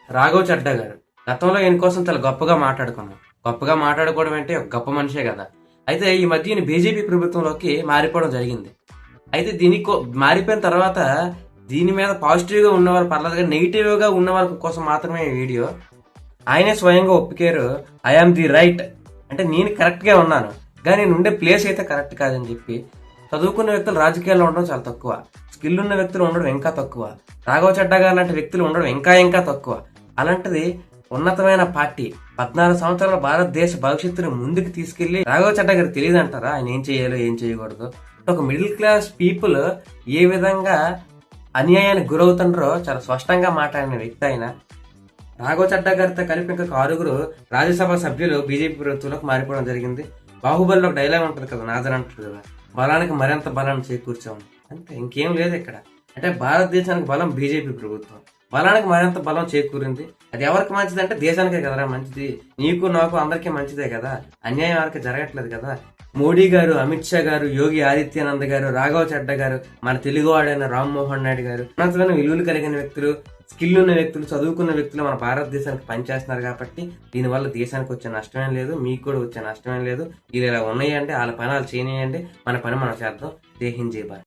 రాఘవ్ చడ్డా గారు గతంలో ఈయన కోసం చాలా గొప్పగా మాట్లాడుకున్నాం. గొప్పగా మాట్లాడుకోవడం అంటే ఒక గొప్ప మనిషే కదా. అయితే ఈ మధ్య ఈయన బీజేపీ ప్రభుత్వంలోకి మారిపోవడం జరిగింది. అయితే మారిపోయిన తర్వాత దీని మీద పాజిటివ్గా ఉన్నవారు పర్లేదు, కానీ నెగిటివ్గా ఉన్న వాళ్ళ కోసం మాత్రమే ఈ వీడియో. ఆయనే స్వయంగా ఒప్పుకారు, ఐఆమ్ ది రైట్, అంటే నేను కరెక్ట్గా ఉన్నాను, కానీ నేను ఉండే ప్లేస్ అయితే కరెక్ట్ కాదని చెప్పి. చదువుకున్న వ్యక్తులు రాజకీయాల్లో ఉండడం చాలా తక్కువ, స్కిల్ ఉన్న వ్యక్తులు ఉండడం ఇంకా తక్కువ, రాఘవ్ చడ్డా గారు లాంటి వ్యక్తులు ఉండడం ఇంకా తక్కువ. అలాంటిది ఉన్నతమైన పార్టీ 14 సంవత్సరాల భారతదేశ భవిష్యత్తును ముందుకు తీసుకెళ్లి రాఘవ్ చడ్డా గారికి తెలియదు అంటారా ఆయన ఏం చేయాలో ఏం చేయకూడదు? ఒక మిడిల్ క్లాస్ పీపుల్ ఏ విధంగా అన్యాయానికి గురవుతుండ్రో చాలా స్పష్టంగా మాట్లాడిన వ్యక్తి ఆయన. రాఘవ్ చడ్డా గారితో కలిపి ఇంకా 6 రాజ్యసభ సభ్యులు బీజేపీ ప్రభుత్వంలోకి మారిపోవడం జరిగింది. బాహుబలిలో ఒక డైలాగ్ ఉంటుంది కదా, నాదర్ అంటారు కదా, బలానికి మరింత బలాన్ని చేకూర్చాం. అంతే, ఇంకేం లేదు ఇక్కడ. అంటే భారతదేశానికి బలం బీజేపీ ప్రభుత్వం, బలానికి మరింత బలం చేకూరింది. అది ఎవరికి మంచిది అంటే దేశానికే కదరా మంచిది, నీకు నాకు అందరికీ మంచిదే కదా, అన్యాయం ఎవరికి జరగట్లేదు కదా. మోడీ గారు, అమిత్ షా గారు, యోగి ఆదిత్యనాథ్ గారు, రాఘవ్ చడ్డా గారు, మన తెలుగువాడైన రామ్మోహన్ నాయుడు గారు, ఉన్నతమైన విలువలు కలిగిన వ్యక్తులు, స్కిల్ ఉన్న వ్యక్తులు, చదువుకున్న వ్యక్తులు మన భారతదేశానికి పనిచేస్తున్నారు. కాబట్టి దీనివల్ల దేశానికి వచ్చే నష్టమేం లేదు, మీకు కూడా వచ్చే నష్టమేం లేదు. వీళ్ళు ఇలా ఉన్నాయంటే వాళ్ళ పని వాళ్ళు చేయనియండి, మన పని మనం చేద్దాం. జై హింద్, జై భారత్.